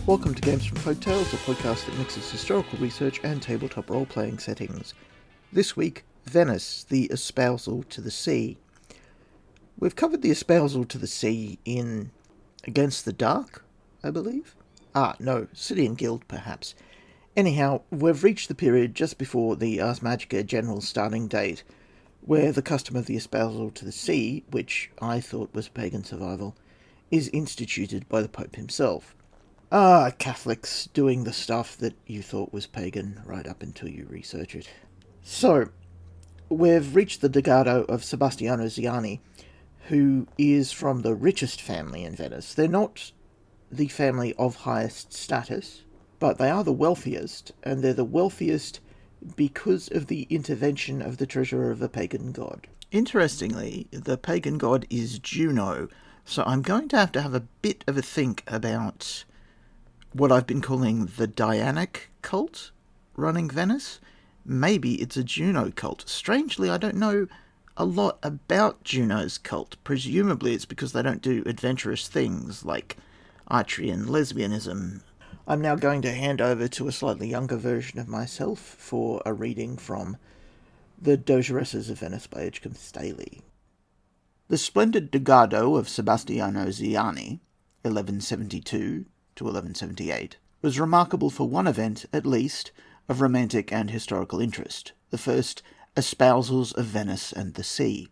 Welcome to Games from Folktales, a podcast that mixes historical research and tabletop role-playing settings. This week, Venice, the Espousal to the Sea. We've covered the Espousal to the Sea in Against the Dark, I believe? No, City and Guild, perhaps. Anyhow, we've reached the period just before the Ars Magica general starting date, where the custom of the Espousal to the Sea, which I thought was pagan survival, is instituted by the Pope himself. Catholics doing the stuff that you thought was pagan right up until you research it. So, we've reached the Degado of Sebastiano Ziani, who is from the richest family in Venice. They're not the family of highest status, but they are the wealthiest, and they're the wealthiest because of the intervention of the treasurer of a pagan god. Interestingly, the pagan god is Juno, so I'm going to have a bit of a think about what I've been calling the Dianic cult running Venice. Maybe it's a Juno cult. Strangely, I don't know a lot about Juno's cult. Presumably it's because they don't do adventurous things like archery and lesbianism. I'm now going to hand over to a slightly younger version of myself for a reading from The Dogeresses of Venice by Edgecombe Staley. The splendid Degado of Sebastiano Ziani, 1172 to 1178, was remarkable for one event, at least, of romantic and historical interest, the first espousals of Venice and the sea.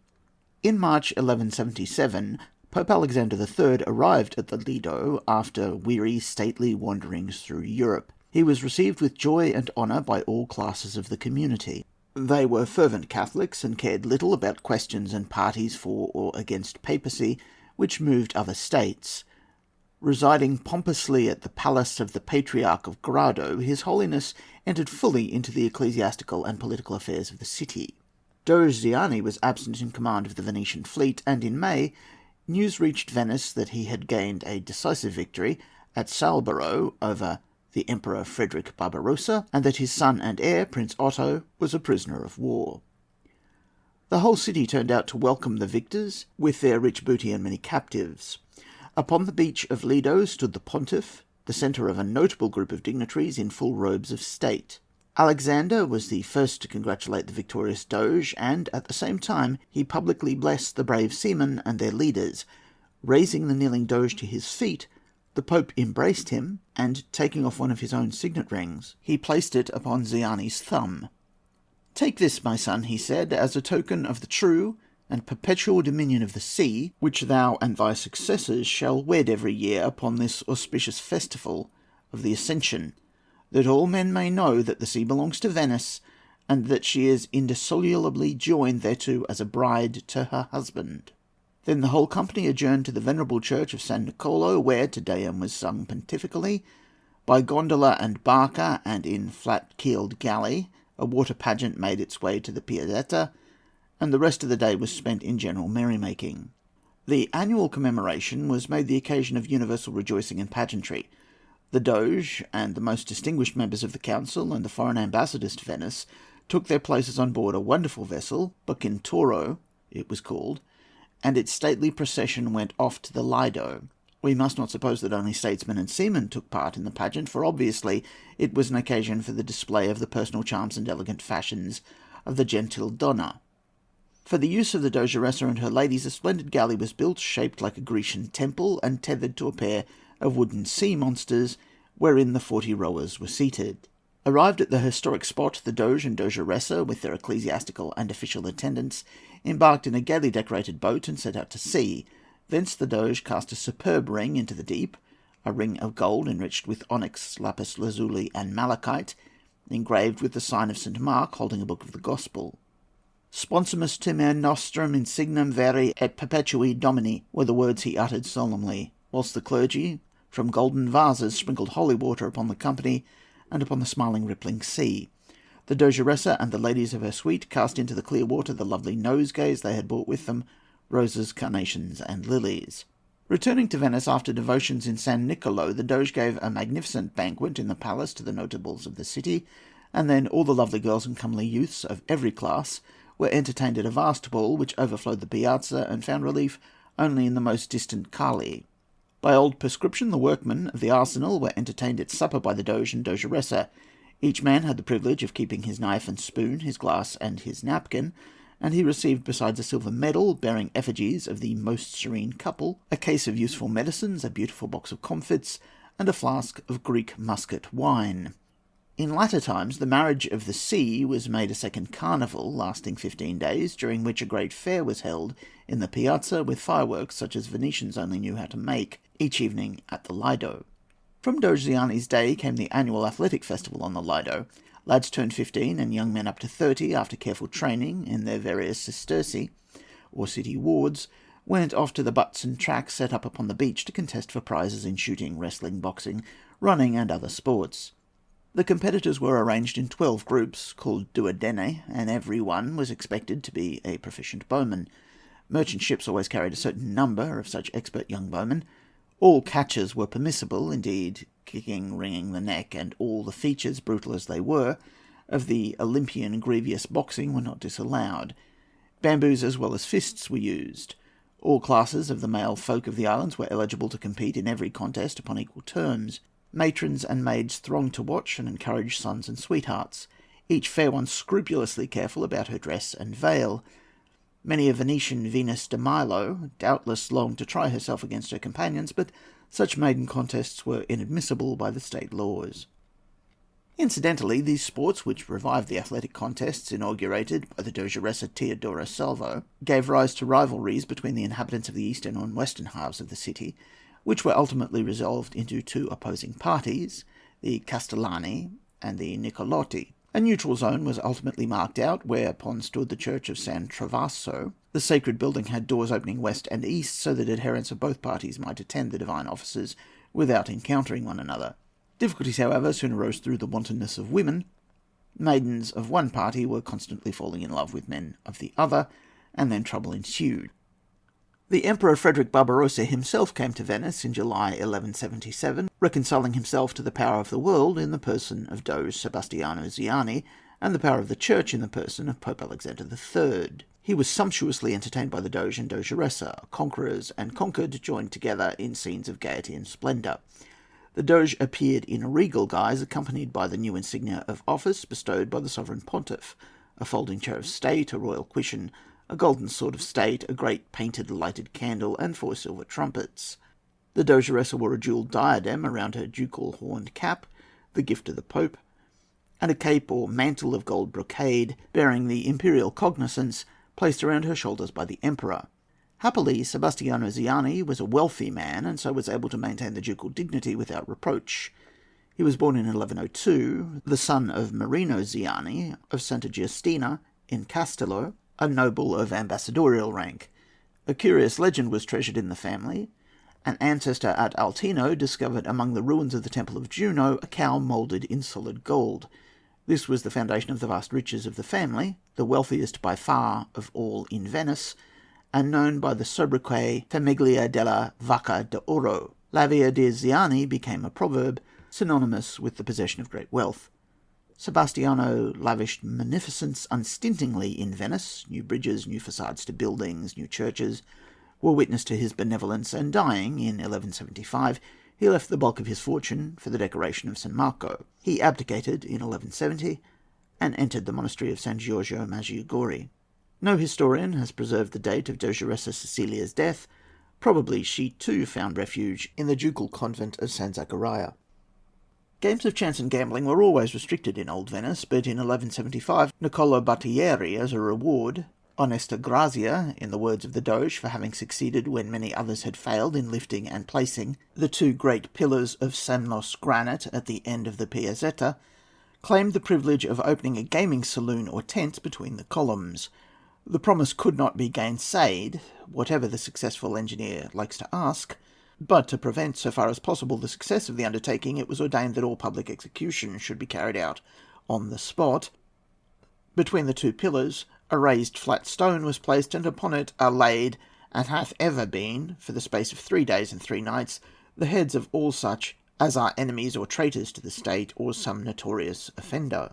In March 1177, Pope Alexander III arrived at the Lido after weary, stately wanderings through Europe. He was received with joy and honour by all classes of the community. They were fervent Catholics and cared little about questions and parties for or against papacy, which moved other states. Residing pompously at the palace of the Patriarch of Grado, His Holiness entered fully into the ecclesiastical and political affairs of the city. Doge Ziani was absent in command of the Venetian fleet, and in May, news reached Venice that he had gained a decisive victory at Salbaro over the Emperor Frederick Barbarossa, and that his son and heir, Prince Otto, was a prisoner of war. The whole city turned out to welcome the victors, with their rich booty and many captives. Upon the beach of Lido stood the pontiff, the centre of a notable group of dignitaries in full robes of state. Alexander was the first to congratulate the victorious Doge, and at the same time he publicly blessed the brave seamen and their leaders. Raising the kneeling Doge to his feet, the Pope embraced him, and taking off one of his own signet rings, he placed it upon Ziani's thumb. "Take this, my son," he said, "as a token of the true and perpetual dominion of the sea, which thou and thy successors shall wed every year upon this auspicious festival of the Ascension, that all men may know that the sea belongs to Venice, and that she is indissolubly joined thereto as a bride to her husband." Then the whole company adjourned to the venerable church of San Nicolo, where Te Deum was sung pontifically. By gondola and barca, and in flat-keeled galley, a water pageant made its way to the Piazzetta, and the rest of the day was spent in general merrymaking. The annual commemoration was made the occasion of universal rejoicing and pageantry. The Doge and the most distinguished members of the council and the foreign ambassadors to Venice took their places on board a wonderful vessel, Bucintoro it was called, and its stately procession went off to the Lido. We must not suppose that only statesmen and seamen took part in the pageant, for obviously it was an occasion for the display of the personal charms and elegant fashions of the gentil donna. For the use of the Dogeressa and her ladies, a splendid galley was built, shaped like a Grecian temple, and tethered to a pair of wooden sea monsters, wherein the 40 rowers were seated. Arrived at the historic spot, the Doge and Dogeressa, with their ecclesiastical and official attendants, embarked in a gaily decorated boat and set out to sea. Thence the Doge cast a superb ring into the deep, a ring of gold enriched with onyx, lapis lazuli, and malachite, engraved with the sign of St. Mark holding a book of the Gospel. "Sponsimus timere nostrum in signum veri et perpetui Domini," were the words he uttered solemnly, whilst the clergy, from golden vases, sprinkled holy water upon the company and upon the smiling, rippling sea. The Dogeressa and the ladies of her suite cast into the clear water the lovely nosegays they had brought with them, roses, carnations, and lilies. Returning to Venice after devotions in San Nicolo, the Doge gave a magnificent banquet in the palace to the notables of the city, and then all the lovely girls and comely youths of every class were entertained at a vast ball which overflowed the piazza and found relief only in the most distant Cali. By old prescription, the workmen of the arsenal were entertained at supper by the Doge and Dogeressa. Each man had the privilege of keeping his knife and spoon, his glass and his napkin, and he received, besides a silver medal bearing effigies of the most serene couple, a case of useful medicines, a beautiful box of comfits, and a flask of Greek muscat wine. In latter times, the marriage of the sea was made a second carnival, lasting 15 days, during which a great fair was held in the piazza, with fireworks such as Venetians only knew how to make, each evening at the Lido. From Doge Ziani's day came the annual athletic festival on the Lido. Lads turned 15 and young men up to 30, after careful training in their various sesterci, or city wards, went off to the butts and tracks set up upon the beach to contest for prizes in shooting, wrestling, boxing, running, and other sports. The competitors were arranged in 12 groups, called duodene, and every one was expected to be a proficient bowman. Merchant ships always carried a certain number of such expert young bowmen. All catches were permissible, indeed, kicking, wringing the neck, and all the features, brutal as they were, of the Olympian grievous boxing were not disallowed. Bamboos as well as fists were used. All classes of the male folk of the islands were eligible to compete in every contest upon equal terms. Matrons and maids thronged to watch and encourage sons and sweethearts, each fair one scrupulously careful about her dress and veil. Many a Venetian Venus de Milo doubtless longed to try herself against her companions, but such maiden contests were inadmissible by the state laws. Incidentally, these sports, which revived the athletic contests inaugurated by the Dogeressa Teodora Salvo, gave rise to rivalries between the inhabitants of the eastern and western halves of the city, which were ultimately resolved into two opposing parties, the Castellani and the Nicolotti. A neutral zone was ultimately marked out, whereupon stood the church of San Travaso. The sacred building had doors opening west and east, so that adherents of both parties might attend the divine offices without encountering one another. Difficulties, however, soon arose through the wantonness of women. Maidens of one party were constantly falling in love with men of the other, and then trouble ensued. The Emperor Frederick Barbarossa himself came to Venice in July 1177, reconciling himself to the power of the world in the person of Doge Sebastiano Ziani, and the power of the Church in the person of Pope Alexander III. He was sumptuously entertained by the Doge and Dogeressa. Conquerors and conquered joined together in scenes of gaiety and splendour. The Doge appeared in a regal guise, accompanied by the new insignia of office bestowed by the Sovereign Pontiff, a folding chair of state, a royal cushion, a golden sword of state, a great painted lighted candle, and 4 silver trumpets. The Dogeressa wore a jewelled diadem around her ducal horned cap, the gift of the Pope, and a cape or mantle of gold brocade, bearing the imperial cognizance, placed around her shoulders by the Emperor. Happily, Sebastiano Ziani was a wealthy man, and so was able to maintain the ducal dignity without reproach. He was born in 1102, the son of Marino Ziani of Santa Giustina in Castello, a noble of ambassadorial rank. A curious legend was treasured in the family. An ancestor at Altino discovered among the ruins of the Temple of Juno a cow moulded in solid gold. This was the foundation of the vast riches of the family, the wealthiest by far of all in Venice, and known by the sobriquet Famiglia della Vacca d'Oro. La Via de Ziani became a proverb, synonymous with the possession of great wealth. Sebastiano lavished munificence unstintingly in Venice. New bridges, new facades to buildings, new churches were witness to his benevolence, and dying in 1175, he left the bulk of his fortune for the decoration of San Marco. He abdicated in 1170 and entered the monastery of San Giorgio Maggiore. No historian has preserved the date of Dogeressa Cecilia's death. Probably she too found refuge in the ducal convent of San Zaccaria. Games of chance and gambling were always restricted in Old Venice, but in 1175, Niccolò Battieri, as a reward, honesta grazia, in the words of the Doge, for having succeeded when many others had failed in lifting and placing the 2 great pillars of Semnos granite at the end of the Piazzetta, claimed the privilege of opening a gaming saloon or tent between the columns. The promise could not be gainsaid, whatever the successful engineer likes to ask, but to prevent, so far as possible, the success of the undertaking, it was ordained that all public execution should be carried out on the spot. Between the 2 pillars, a raised flat stone was placed, and upon it are laid, and hath ever been, for the space of 3 days and 3 nights, the heads of all such as are enemies or traitors to the state, or some notorious offender.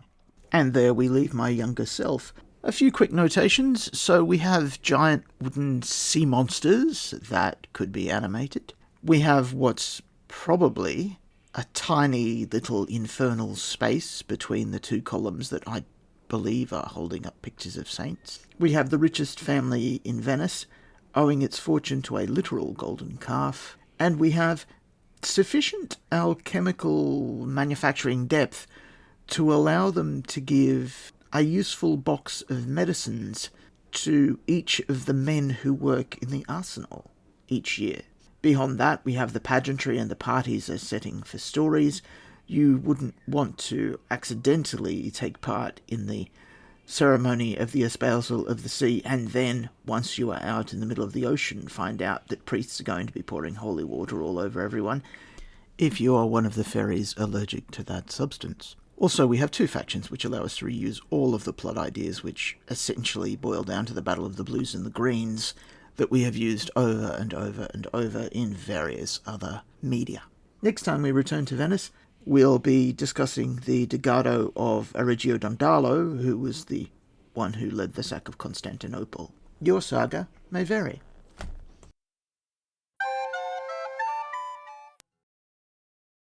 And there we leave my younger self. A few quick notations. So we have giant wooden sea monsters that could be animated. We have what's probably a tiny little infernal space between the two columns that I believe are holding up pictures of saints. We have the richest family in Venice owing its fortune to a literal golden calf. And we have sufficient alchemical manufacturing depth to allow them to give a useful box of medicines to each of the men who work in the arsenal each year. Beyond that, we have the pageantry and the parties as setting for stories. You wouldn't want to accidentally take part in the ceremony of the espousal of the sea and then, once you are out in the middle of the ocean, find out that priests are going to be pouring holy water all over everyone if you are one of the fairies allergic to that substance. Also, we have two factions which allow us to reuse all of the plot ideas, which essentially boil down to the Battle of the Blues and the Greens that we have used over and over and over in various other media. Next time we return to Venice, we'll be discussing the Degado of Arrigio Dondalo, who was the one who led the sack of Constantinople. Your saga may vary.